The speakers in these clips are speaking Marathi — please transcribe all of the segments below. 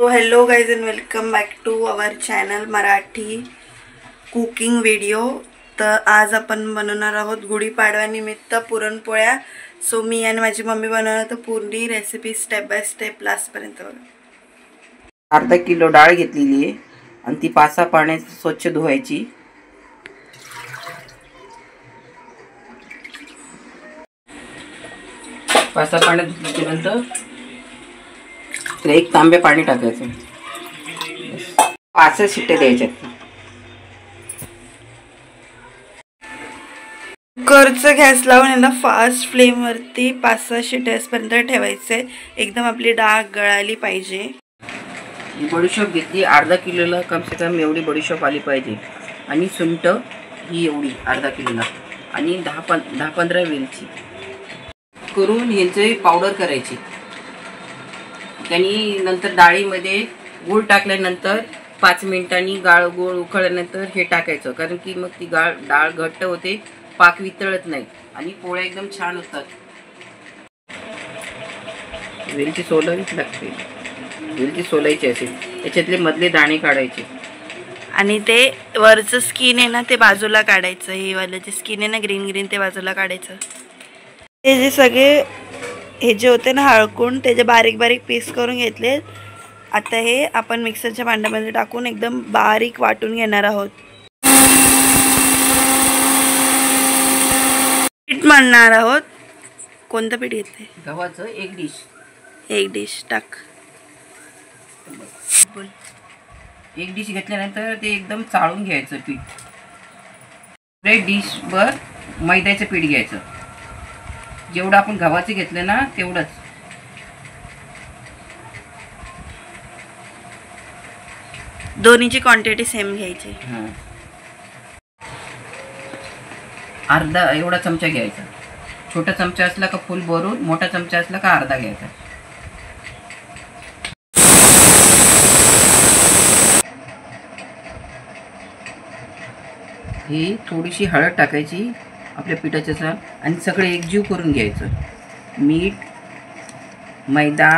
तो hello guys and welcome back to our channel Marathi cooking video. तर आज आपण बनवणार आहोत गुढीपाडव्यानिमित्त पुरणपोळ्या। सो मी आणि माझी मम्मी बनवणार तर पूर्ण रेसिपी स्टेप बाय स्टेप लास्टपर्यंत बघा। अर्धा किलो डाळ घेतलेली आहे आणि ती 5-6 पाण्यात स्वच्छ धुवायची। 5-6 पाण्यात धुतल्यानंतर त्याला 1 तांबे पाणी टाकायचं। 5 शिट्टे द्यायच्यात। कुकरचा गॅस लावून याला फास्ट फ्लेम वरती 5-6 शिट्ट्यापर्यंत ठेवायचे। एकदम आपली डाळ गळाली पाहिजे। बडीशोप घेतली, अर्धा किलोला कम से कम एवढी बडीशोप आली पाहिजे। आणि सुंठ ही एवढी अर्धा किलोला आणि 10-15 वेलची करून यांची पावडर करायची। त्यांनी नंतर डाळीमध्ये गूळ टाकल्यानंतर 5 मिनिटांनी गूळ उकळल्यानंतर हे टाकायचं, कारण की मग ती डाळ घट्ट होते, पाक वितळत नाही आणि पोळ्या एकदम छान होतात। वेलची सोलावीच लागते, वेलची सोलायची असेल, त्याच्यातले मधले दाणे काढायचे आणि ते वरचं स्किन आहे ना ते बाजूला काढायचं। हे वालं जे स्किन आहे ना ग्रीन ते बाजूला काढायचं। हे जे सगळे हे जे होते ना हळकून त्याचे बारीक बारीक पीस करून घेतले। आता हे आपण मिक्सरच्या भांड्यामध्ये टाकून एकदम बारीक वाटून घेणार आहोत। पीठ मळणार आहोत। कोणतं पीठ घेतले? गव्हाचं 1 डिश टाक। 1 डिश घेतल्यानंतर ते एकदम चाळून घ्यायचं पीठ। पुढे डिशभर मैद्याचं पीठ घ्यायचं, जेवढं आपण गव्हाचं घेतलं ना तेवढंच। दोन्हीची क्वांटिटी सेम घ्यायची। अर्धा एवढा चमचा घ्यायचा। छोटा चमचा असला का फुल भरून, मोठा चमचा असला का अर्धा घ्यायचा। ही थोडीशी हळद टाकायची आपल्या पिठाच्या सार आणि सगळं एकजीव करून घ्यायचं। मीठ, मैदा,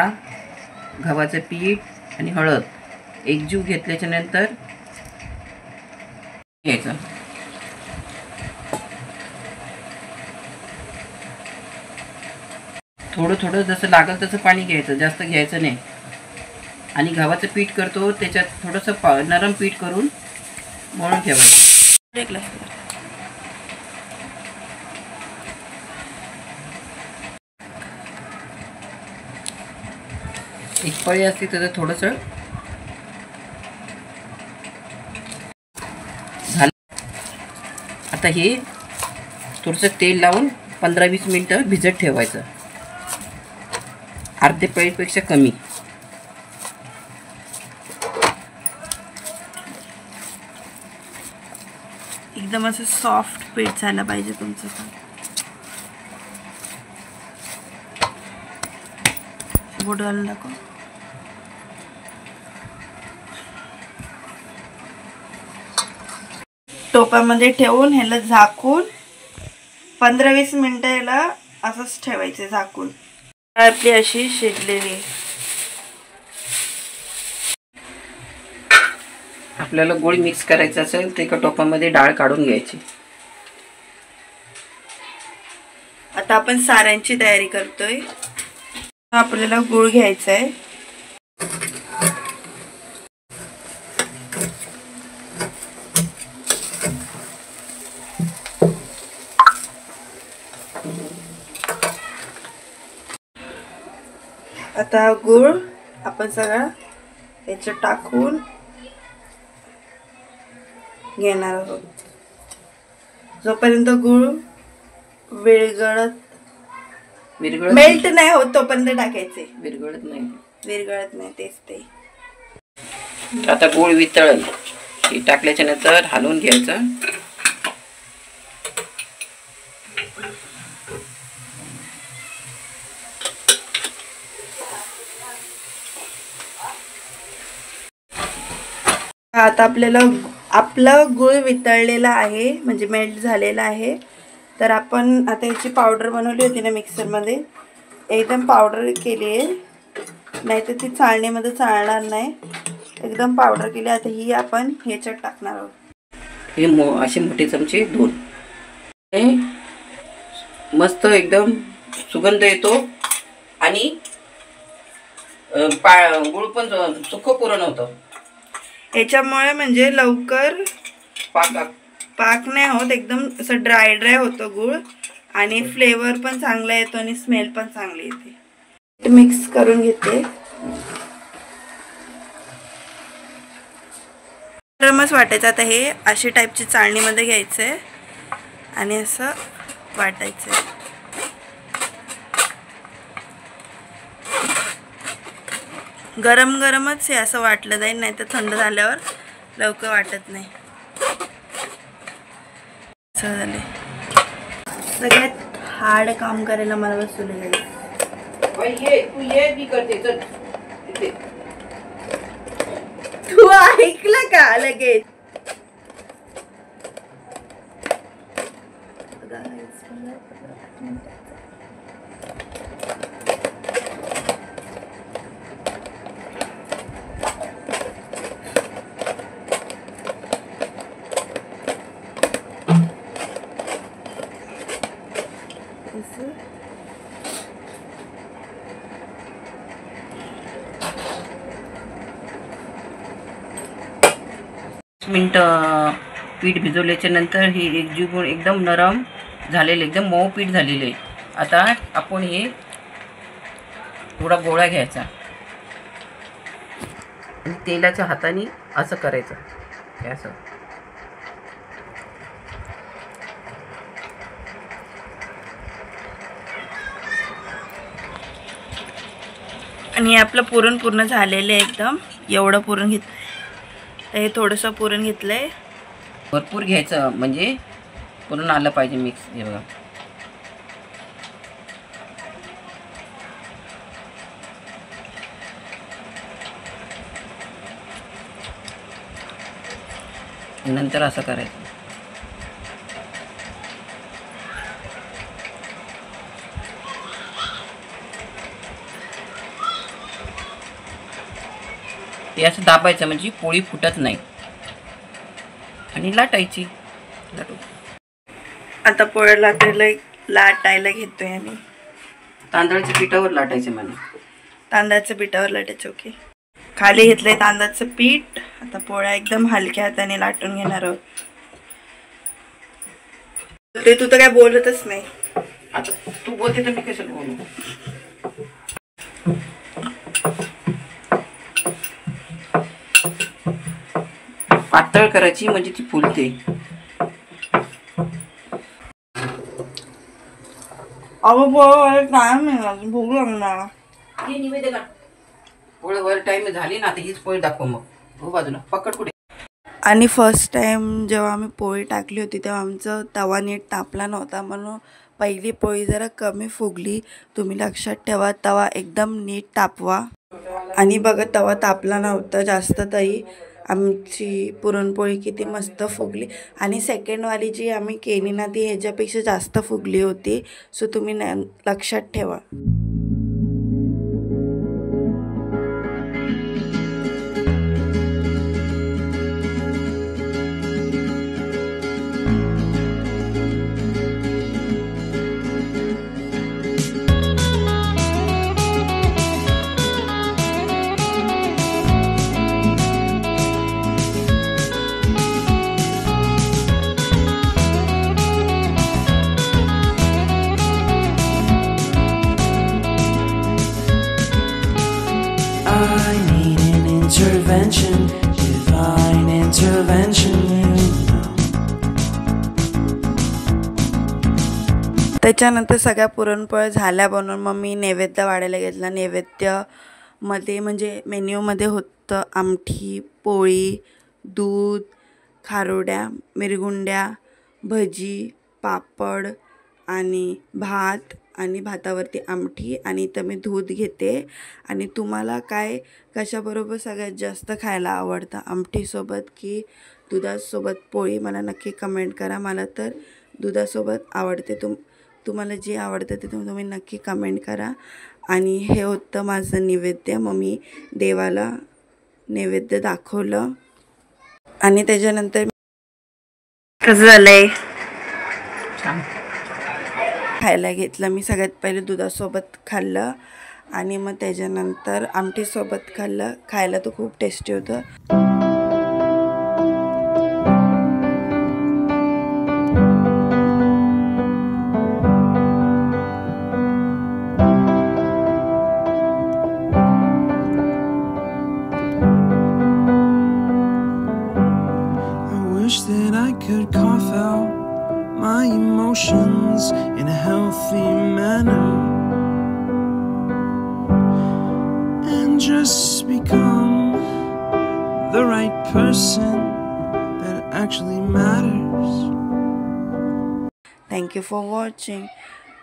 गव्हाचं पीठ आणि हळद एकजीव घेतल्याच्या नंतर घ्यायचं। थोडं थोडं जसं लागेल तसं पाणी घ्यायचं, जास्त घ्यायचं नाही। आणि गव्हाचं पीठ करतो त्याच्यात थोडंसं नरम पीठ करून मळून ठेवायचं। एक पळी असते त्याचं थोडंसं झालं। आता हे थोडंसं तेल लावून 15-20 मिनिटं भिजत ठेवायचं, अर्धे पळीपेक्षा कमी। एकदम असं सॉफ्ट पीठ झालं पाहिजे तुमचं। बोट घालून दाखव। टोपामध्ये ठेवून ह्याला झाकून 15-20 मिनिटं ह्याला असंच ठेवायचे झाकून। आपली अशी शिजलेली। आपल्याला गोळी मिक्स करायचं असेल तर एका टोपामध्ये डाळ काढून घ्यायची। आता आपण साऱ्यांची तयारी करतोय। आपल्याला गूळ घ्यायचा आहे। आता गूळ आपण सगळा याच्यात टाकून घेणार आहोत। जोपर्यंत गूळ विरघळत मेल्ट नाही होत तोपर्यंत टाकायचे। विरघळत नाही तेच ते। आता गूळ वितळल हे टाकल्याच्या नंतर हलवून घ्यायचं। आता आपला गूळ वितळलेला आहे, म्हणजे मेल्ट झालेला आहे। तर आपण आता याची पावडर बनवली होती ना मिक्सरमध्ये, एकदम पावडर केली आहे। नाहीतर ती चाळणीमध्ये चाळणार नाही. एकदम पावडर केली. आता ही आपण ह्याच्यात टाकणार आहोत. हे असे मोठे चमचे 2. हे मस्त एकदम सुगंध येतो आणि गुळ पण सुखं पुरण होतं. याच्यामुळे म्हणजे लवकर पाक नाही होत. एकदम असं ड्राय होतं गुळ आणि फ्लेवर पण चांगला येतो आणि स्मेल पण चांगली येते. मिक्स करून घेते. गरमच वाटायचं. आता हे अशी टाईपची चाळणीमध्ये घ्यायचं आहे आणि असं वाटायचं आहे. गरम गरमच हे असं वाटलं जाईल, नाही तर थंड झाल्यावर लवकर वाटत नाही. असं झाले. सगळ्यात हार्ड काम करायला मला बसवलं जाईल. तू ऐकलं का लगेच? मिनिट पीठ भिजवल्याच्या नंतर हे एकजीव एकदम नरम झालेले, एकदम मऊ पीठ झालेले आहे. आता आपण हे थोडा गोळा घ्यायचा आणि तेलाच्या हाताने असं करायचं. असं आणि आपलं पुरण पूर्ण झालेलं आहे. एकदम एवढं पुरण घेतलं. हे थोडंसं पुरण घेतलंय. भरपूर घ्यायचं म्हणजे पुरण आलं पाहिजे मिक्स. हे बघा नंतर असं करायचं. ते असं दाबायचं म्हणजे पोळी फुटत नाही आणि लाटायची. आता पोळ्या लाटायला घेतोय आम्ही. तांदळाच्या पिठावर लाटायचं म्हणजे तांदळाच्या पिठावर लाटायचं. ओके. खाली घेतलंय तांदळाचं पीठ. आता पोळ्या एकदम हलक्या हाताने लाटून घेणार आहोत. ते तू तर काय बोलतच नाही. आता तू बोलते तर मी कसं बोलू. पातळ करायची म्हणजे ती फुलते. भूक लागणार. पोळी वर टाइम झाली ना. आता हीच पोळी दाखव मग. हो बाजूला पकड कुठे. आणि फर्स्ट टाइम जेव्हा आम्ही पोळी टाकली होती तेव्हा आमचं तवा नीट तापला नव्हता, म्हणून पहिली पोळी जरा कमी फुगली. तुम्ही लक्षात ठेवा, तवा एकदम नीट तापवा. आणि बघा तवा तापला नव्हता जास्त, तरी आमची पुरणपोळी किती मस्त फुगली. आणि सेकंडवाली जी आम्ही केली ना ती ह्याच्यापेक्षा जास्त फुगली होती. सो तुम्ही लक्षात ठेवा. I need an intervention, divine intervention, you know. त्याच्यानंतर सगळ्या पुरणपोळ्या झाल्या बनवून मग मी नैवेद्य वाढायला घेतला. नैवेद्यामध्ये म्हणजे मेन्यूमध्ये होतं आमठी, पोळी, दूध, खारोड्या, मिरगुंड्या, भजी, पापड आणि भात. आणि भातावरती आमठी. आणि इथं मी दूध घेते. आणि तुम्हाला काय कशाबरोबर सगळ्यात जास्त खायला आवडतं, आमटीसोबत की दुधासोबत पोळी, मला नक्की कमेंट करा. मला तर दुधासोबत आवडते. तुम्हाला जे आवडतं ते तुम्ही नक्की कमेंट करा. आणि हे होतं माझं नैवेद्य. मग मी देवाला नैवेद्य दाखवलं आणि त्याच्यानंतर कसं झालंय खायला घेतलं. मी सगळ्यात पहिले दुधासोबत खाल्लं आणि मग त्याच्यानंतर आमटीसोबत खाल्लं. खायला तर खूप टेस्टी होतं. That I could cough out my emotions in a healthy manner and just become the right person that actually matters. Thank you for watching.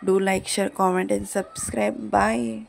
Do like, share, comment and subscribe. Bye.